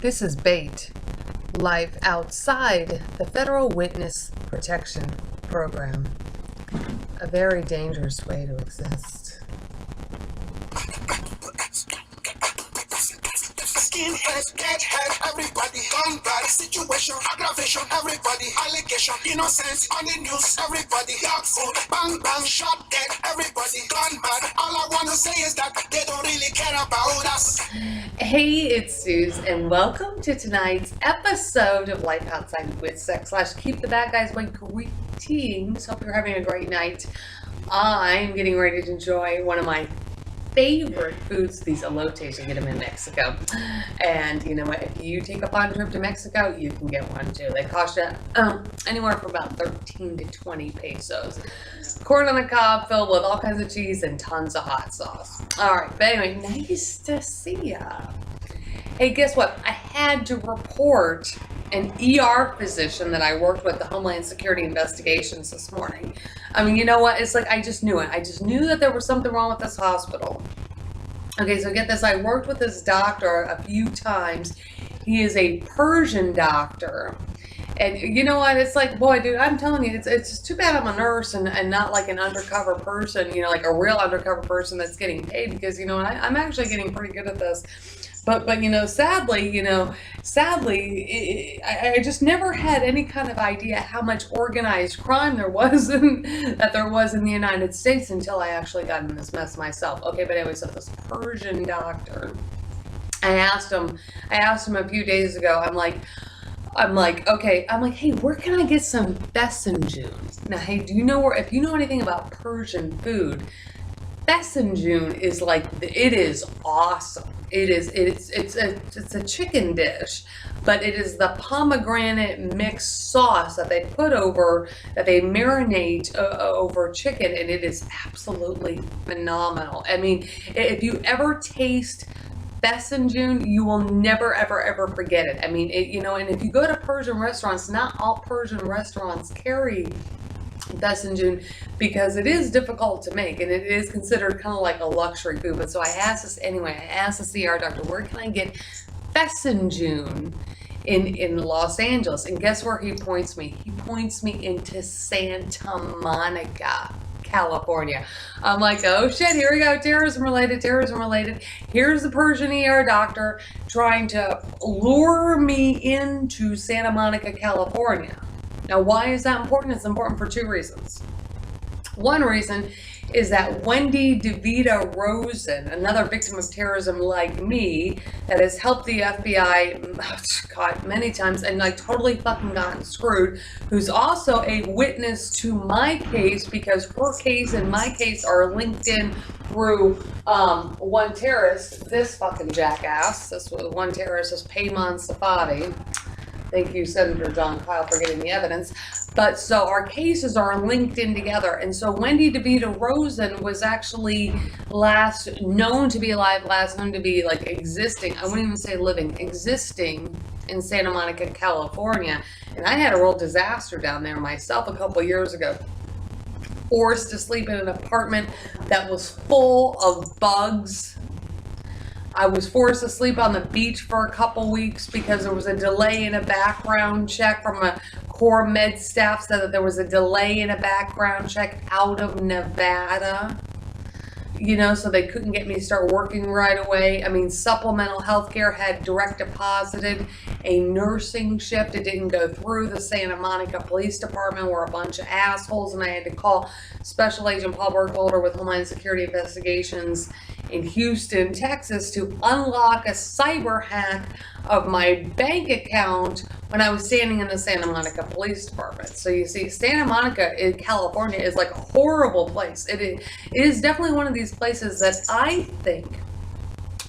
This is bait. Life outside the Federal Witness Protection Program. A very dangerous way to exist. Skinheads, deadhead, everybody, gun bad, situation, aggravation, everybody, allegation, innocence, on the news, everybody, dog food, bang bang, shot dead, everybody, gun bad. All I wanna say is that they don't really care about us. Hey, it's Suze, and welcome to tonight's episode of Life Outside with Sex / Keep the Bad Guys Away. Greetings. Hope you're having a great night. I'm getting ready to enjoy one of my favorite foods, these elotes. You get them in Mexico, and you know what, if you take a fun trip to Mexico, you can get one too. They cost you anywhere from about 13 to 20 pesos. Corn on the cob filled with all kinds of cheese and tons of hot sauce. All right, but anyway, nice to see ya. Hey, guess what? I had to report an ER physician that I worked with, the Homeland Security investigations this morning. I mean, you know what? It's like, I just knew it. I just knew that there was something wrong with this hospital. Okay, so get this. I worked with this doctor a few times. He is a Persian doctor. And you know what? It's like, boy, dude, I'm telling you, it's just too bad I'm a nurse and not like an undercover person, you know, like a real undercover person that's getting paid, because, you know, I'm actually getting pretty good at this. But you know, sadly, I just never had any kind of idea how much organized crime there was in the United States until I actually got in this mess myself. Okay, but anyway, so this Persian doctor, I asked him a few days ago, I'm like, hey, where can I get some Besanjun? Now, hey, if you know anything about Persian food, Besanjun is like, it is awesome. It's a chicken dish, but it is the pomegranate mixed sauce that they marinate over chicken, and it is absolutely phenomenal. I mean, if you ever taste Besanjun, you will never, ever, ever forget it. I mean, and if you go to Persian restaurants, not all Persian restaurants carry Besanjun because it is difficult to make, and it is considered kind of like a luxury food. But so I asked the ER doctor, where can I get Besanjun in Los Angeles? And guess where he points me? He points me into Santa Monica, California. I'm like, oh shit, here we go. Terrorism related. Here's the Persian ER doctor trying to lure me into Santa Monica, California. Now, why is that important? It's important for two reasons. One reason is that Wendy DeVita Rosen, another victim of terrorism like me, that has helped the FBI, many times and like totally fucking gotten screwed, who's also a witness to my case, because her case and my case are linked in through one terrorist, this fucking jackass. This was one terrorist, is Payman Safadi. Thank you, Senator John Kyle, for getting the evidence. But so our cases are linked in together. And so Wendy DeVita Rosen was actually last known to be like existing, I wouldn't even say living, existing in Santa Monica, California. And I had a real disaster down there myself a couple years ago. Forced to sleep in an apartment that was full of bugs. I was forced to sleep on the beach for a couple weeks because there was a delay in a background check from a Corps Med staff, said that there was a delay in a background check out of Nevada, so they couldn't get me to start working right away. I mean, supplemental health care had direct deposited a nursing shift. It didn't go through the Santa Monica Police Department, were a bunch of assholes, and I had to call Special Agent Paul Burkholder with Homeland Security Investigations in Houston, Texas, to unlock a cyber hack of my bank account when I was standing in the Santa Monica Police Department. So you see, Santa Monica in California is like a horrible place. It is definitely one of these places that I think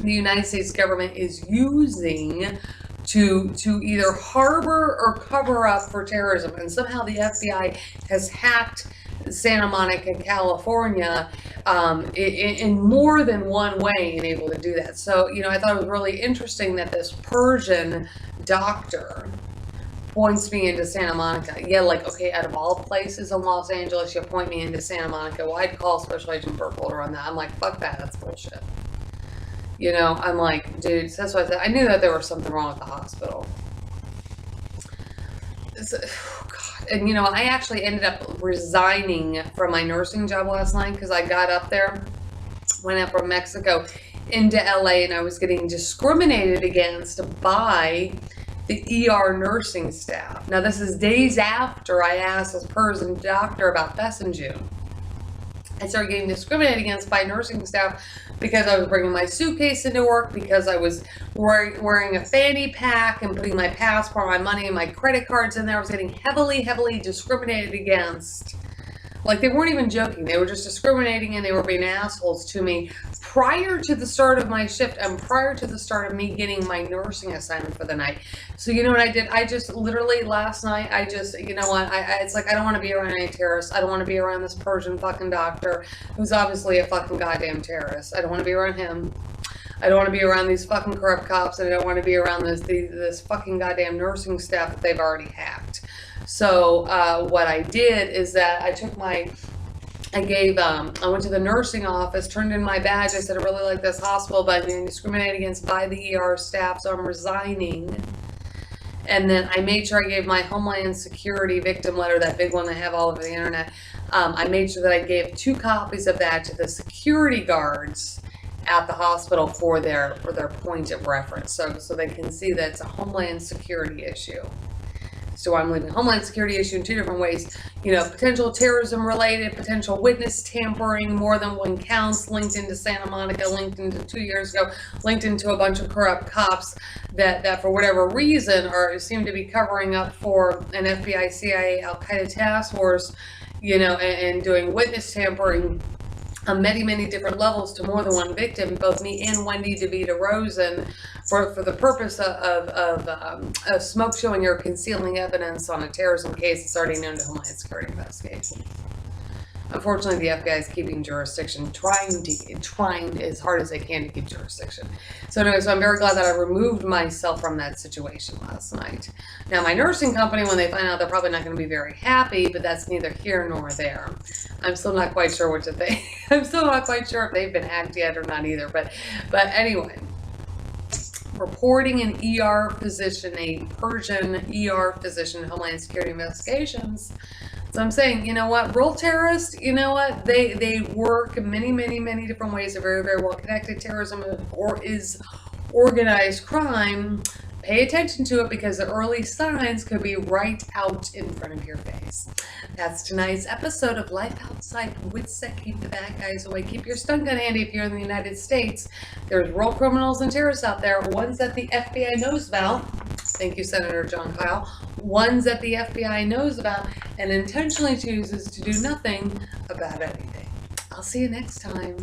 the United States government is using to either harbor or cover up for terrorism. And somehow the FBI has hacked Santa Monica, California, in more than one way, and able to do that. So, I thought it was really interesting that this Persian doctor points me into Santa Monica. Yeah, like, okay, out of all places in Los Angeles, you point me into Santa Monica. Well, I'd call Special Agent Burkholder on that. I'm like, fuck that, that's bullshit. You know, I'm like, dude, that's what I said. I knew that there was something wrong with the hospital. Oh God. And you know, I actually ended up resigning from my nursing job last night because I got up there, went up from Mexico into LA, and I was getting discriminated against by the ER nursing staff. Now, this is days after I asked this person doctor about June. I started getting discriminated against by nursing staff because I was bringing my suitcase into work, because I was wearing a fanny pack and putting my passport, my money, and my credit cards in there. I was getting heavily, heavily discriminated against. Like, they weren't even joking. They were just discriminating, and they were being assholes to me prior to the start of my shift and prior to the start of me getting my nursing assignment for the night. So you know what I did? I just literally last night, you know what? It's like, I don't want to be around any terrorists. I don't want to be around this Persian fucking doctor who's obviously a fucking goddamn terrorist. I don't want to be around him. I don't want to be around these fucking corrupt cops, and I don't want to be around this fucking goddamn nursing staff that they've already hacked. So what I did is that I went to the nursing office, turned in my badge. I said, I really like this hospital, but I'm being discriminated against by the ER staff, so I'm resigning. And then I made sure I gave my Homeland Security victim letter, that big one I have all over the internet. I made sure that I gave 2 copies of that to the security guards at the hospital for their point of reference, so they can see that it's a Homeland Security issue. So I'm leaving Homeland Security issue in 2 different ways. You know, potential terrorism related, potential witness tampering, more than 1 counts, linked into Santa Monica, linked into 2 years ago, linked into a bunch of corrupt cops that for whatever reason seem to be covering up for an FBI, CIA, Al-Qaeda task force, you know, and doing witness tampering on many, many different levels to more than 1 victim, both me and Wendy DeVita Rosen, for the purpose of smoke showing or concealing evidence on a terrorism case that's already known to Homeland Security investigation. Unfortunately, the FBI is keeping jurisdiction, trying as hard as they can to keep jurisdiction. So anyway, so I'm very glad that I removed myself from that situation last night. Now, my nursing company, when they find out, they're probably not going to be very happy, but that's neither here nor there. I'm still not quite sure what to think. I'm still not quite sure if they've been hacked yet or not either. But anyway, reporting an ER physician, a Persian ER physician, Homeland Security investigations. So I'm saying, you know what, real terrorists, you know what, they work in many, many, many different ways. They're very, very well connected. Terrorism is organized crime. Pay attention to it, because the early signs could be right out in front of your face. That's tonight's episode of Life Outside Wits That Keep the Bad Guys Away. Keep your stun gun handy if you're in the United States. There's real criminals and terrorists out there, ones that the FBI knows about. Thank you, Senator John Kyle. Ones that the FBI knows about and intentionally chooses to do nothing about anything. I'll see you next time.